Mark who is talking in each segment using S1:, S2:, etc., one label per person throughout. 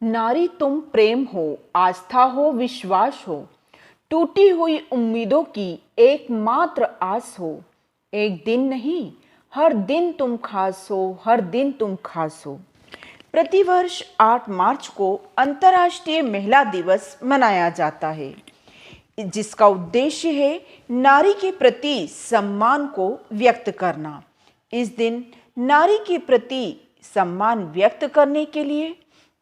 S1: नारी तुम प्रेम हो, आस्था हो, विश्वास हो, टूटी हुई उम्मीदों की एकमात्र आस हो। एक दिन नहीं, हर दिन तुम खास हो, हर दिन तुम खास हो। प्रतिवर्ष 8 मार्च को अंतर्राष्ट्रीय महिला दिवस मनाया जाता है, जिसका उद्देश्य है नारी के प्रति सम्मान को व्यक्त करना। इस दिन नारी के प्रति सम्मान व्यक्त करने के लिए,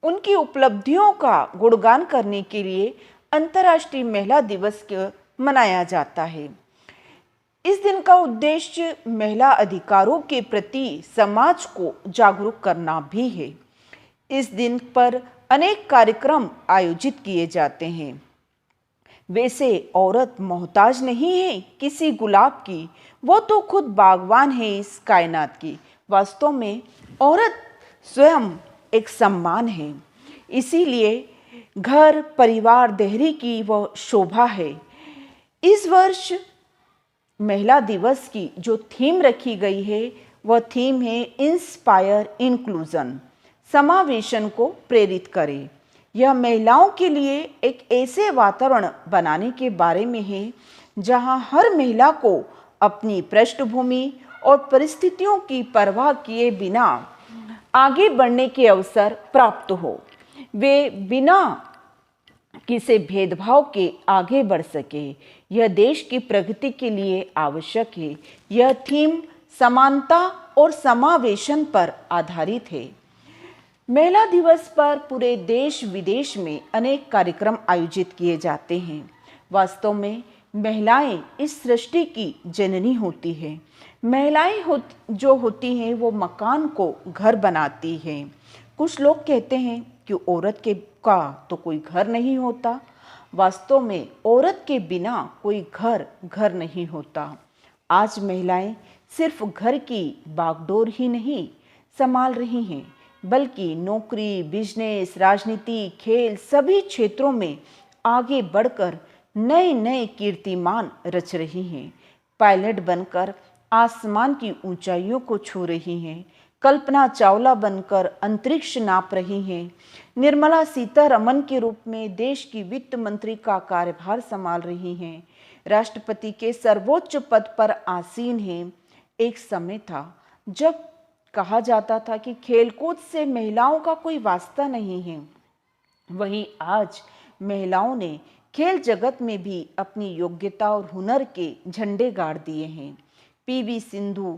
S1: उनकी उपलब्धियों का गुणगान करने के लिए अंतर्राष्ट्रीय महिला दिवस को मनाया जाता है। इस दिन का उद्देश्य महिला अधिकारों के प्रति समाज को जागरूक करना भी है। इस दिन पर अनेक कार्यक्रम आयोजित किए जाते हैं। वैसे औरत मोहताज नहीं है किसी गुलाब की, वो तो खुद बागवान है इस कायनात की। वास्तव में औरत स्वयं एक सम्मान है, इसीलिए घर परिवार देहरी की वह शोभा है। इस वर्ष महिला दिवस की जो थीम रखी गई है, वह थीम है इंस्पायर इंक्लूजन, समावेशन को प्रेरित करे। यह महिलाओं के लिए एक ऐसे वातावरण बनाने के बारे में है जहां हर महिला को अपनी पृष्ठभूमि और परिस्थितियों की परवाह किए बिना आगे बढ़ने के अवसर प्राप्त हो। वे बिना किसी भेदभाव के आगे बढ़ सके। यह देश की प्रगति के लिए आवश्यक है। यह थीम समानता और समावेशन पर आधारित है। महिला दिवस पर पूरे देश विदेश में अनेक कार्यक्रम आयोजित किए जाते हैं। वास्तव में महिलाएं इस सृष्टि की जननी होती हैं। महिलाएं जो होती हैं वो मकान को घर बनाती हैं। कुछ लोग कहते हैं कि औरत का तो कोई घर नहीं होता। वास्तव में औरत के बिना कोई घर नहीं होता। आज महिलाएं सिर्फ घर की बागडोर ही नहीं संभाल रही हैं, बल्कि नौकरी, बिजनेस, राजनीति, खेल सभी क्षेत्रों में आगे बढ़कर नए नए कीर्तिमान रच रही हैं। पायलट बनकर आसमान की ऊंचाइयों को छू रही हैं। कल्पना चावला बनकर अंतरिक्ष नाप रही हैं। निर्मला सीतारमण के रूप में देश की वित्त मंत्री का कार्यभार संभाल रही हैं। राष्ट्रपति के सर्वोच्च पद पर आसीन हैं। एक समय था जब कहा जाता था कि खेलकूद से महिलाओं का कोई वास्ता नहीं है। वहीं आज महिलाओं ने खेल जगत में भी अपनी योग्यता और हुनर के झंडे गाड़ दिए हैं। पीवी सिंधु,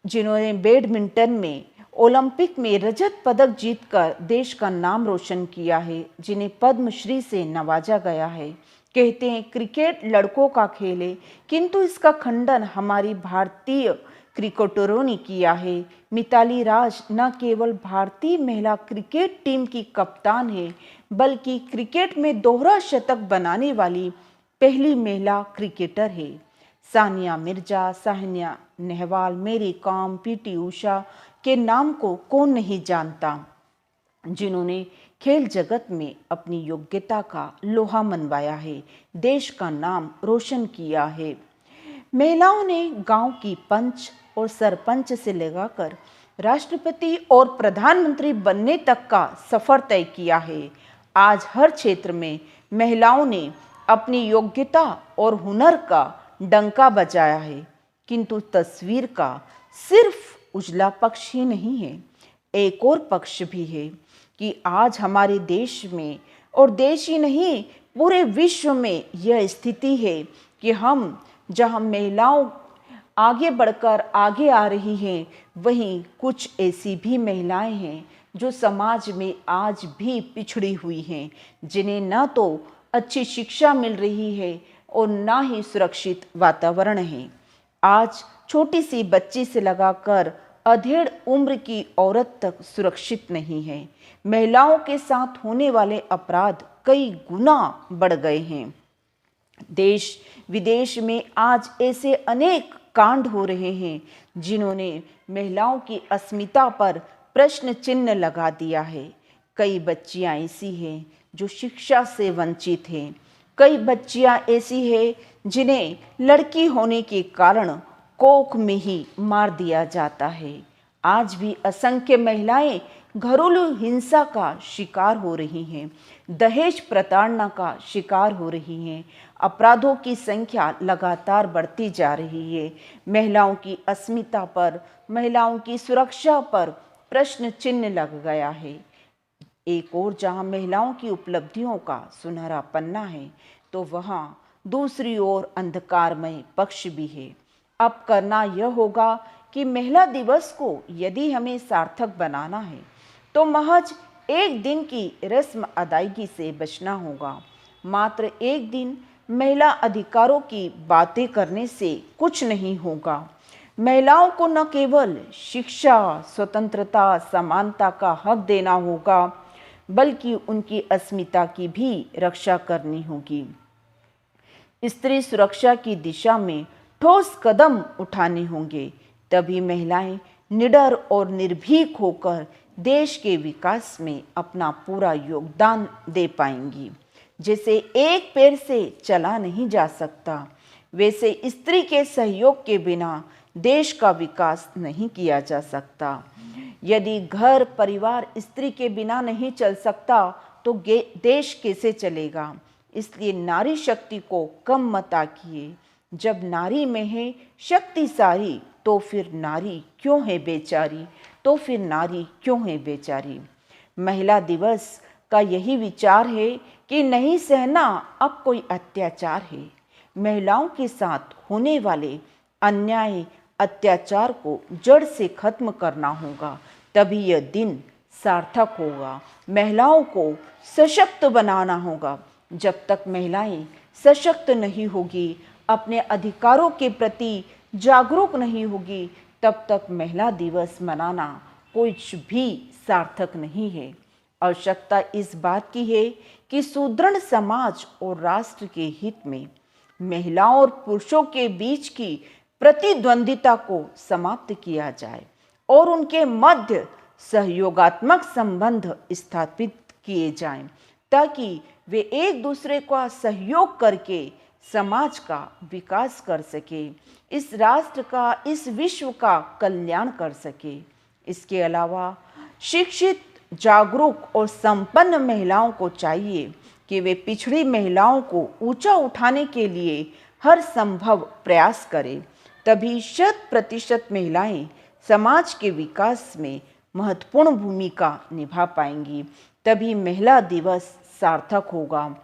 S1: जिन्होंने बैडमिंटन में ओलंपिक में रजत पदक जीतकर देश का नाम रोशन किया है, जिन्हें पद्मश्री से नवाजा गया है। कहते हैं क्रिकेट लड़कों का खेल है, किंतु इसका खंडन हमारी भारतीय क्रिकेटरों ने किया है। मिताली राज न केवल भारतीय महिला क्रिकेट टीम की कप्तान है, बल्कि क्रिकेट में दोहरा शतक बनाने वाली पहली महिला क्रिकेटर है। सानिया मिर्जा, सानिया नेहवाल, मेरी कॉम, पीटी उषा के नाम को कौन नहीं जानता, जिन्होंने खेल जगत में अपनी योग्यता का लोहा मनवाया है, देश का नाम रोशन किया है। महिलाओं ने गांव की पंच और सरपंच से लगाकर राष्ट्रपति और प्रधानमंत्री बनने तक का सफर तय किया है। आज हर क्षेत्र में महिलाओं ने अपनी योग्यता और हुनर का डंका बजाया है, किंतु तस्वीर का सिर्फ उजला पक्ष ही नहीं है, एक और पक्ष भी है कि आज हमारे देश में, और देश ही नहीं पूरे विश्व में यह स्थिति है कि हम जहां महिलाओं आगे बढ़कर आगे आ रही हैं, वहीं कुछ ऐसी भी महिलाएं हैं जो समाज में आज भी पिछड़ी हुई हैं, जिन्हें न तो अच्छी शिक्षा मिल रही है और ना ही सुरक्षित वातावरण है। आज छोटी सी बच्ची से लगाकर अधेड़ उम्र की औरत तक सुरक्षित नहीं है। महिलाओं के साथ होने वाले अपराध कई गुना बढ़ गए हैं। देश विदेश में आज ऐसे अनेक कांड हो रहे हैं जिन्होंने महिलाओं की अस्मिता पर प्रश्न चिन्ह लगा दिया है। कई बच्चियां ऐसी हैं जो शिक्षा से वंचित हैं। कई बच्चियां ऐसी हैं जिन्हें लड़की होने के कारण कोख में ही मार दिया जाता है। आज भी असंख्य महिलाएं घरेलू हिंसा का शिकार हो रही हैं, दहेज प्रताड़ना का शिकार हो रही हैं, अपराधों की संख्या लगातार बढ़ती जा रही है। महिलाओं की अस्मिता पर, महिलाओं की सुरक्षा पर प्रश्न चिन्ह लग गया है। एक और जहां महिलाओं की उपलब्धियों का सुनहरा पन्ना है, तो वहां दूसरी ओर अंधकारमय पक्ष भी है। अब करना यह होगा कि महिला दिवस को यदि हमें सार्थक बनाना है, तो महज एक दिन की रस्म अदायगी से बचना होगा। मात्र एक दिन महिला अधिकारों की बातें करने से कुछ नहीं होगा। महिलाओं को न केवल शिक्षा, स्वतंत्रता, समानता का हक देना होगा, बल्कि उनकी अस्मिता की भी रक्षा करनी होगी। स्त्री सुरक्षा की दिशा में ठोस कदम उठाने होंगे, तभी महिलाएं निडर और निर्भीक होकर देश के विकास में अपना पूरा योगदान दे पाएंगी। जैसे एक पैर से चला नहीं जा सकता, वैसे स्त्री के सहयोग के बिना देश का विकास नहीं किया जा सकता। यदि घर परिवार स्त्री के बिना नहीं चल सकता, तो देश कैसे चलेगा? इसलिए नारी शक्ति को कम मत आकिए। जब नारी में है शक्ति सारी, तो फिर नारी क्यों है बेचारी, तो फिर नारी क्यों है बेचारी। महिला दिवस का यही विचार है कि नहीं सहना अब कोई अत्याचार है। महिलाओं के साथ होने वाले अन्याय अत्याचार को जड़ से खत्म करना होगा, तभी यह दिन सार्थक होगा। महिलाओं को सशक्त बनाना होगा। जब तक महिलाएं सशक्त नहीं होगी, अपने अधिकारों के प्रति जागरूक नहीं होगी, तब तक महिला दिवस मनाना कुछ भी सार्थक नहीं है। आवश्यकता इस बात की है कि सुदृढ़ समाज और राष्ट्र के हित में महिलाओं और पुरुषों के बीच की प्रतिद्वंदिता को समाप्त किया जाए और उनके मध्य सहयोगात्मक संबंध स्थापित किए जाएं, ताकि वे एक दूसरे का सहयोग करके समाज का विकास कर सके, इस राष्ट्र का, इस विश्व का कल्याण कर सके। इसके अलावा शिक्षित, जागरूक और संपन्न महिलाओं को चाहिए कि वे पिछड़ी महिलाओं को ऊंचा उठाने के लिए हर संभव प्रयास करें। तभी 100% महिलाएं समाज के विकास में महत्वपूर्ण भूमिका निभा पाएंगी। तभी महिला दिवस सार्थक होगा।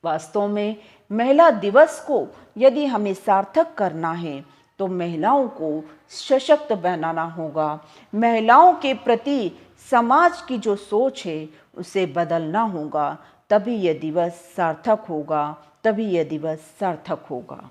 S1: वास्तव में महिला दिवस को यदि हमें सार्थक करना है, तो महिलाओं को सशक्त बनाना होगा। महिलाओं के प्रति समाज की जो सोच है उसे बदलना होगा, तभी यह दिवस सार्थक होगा, तभी यह दिवस सार्थक होगा।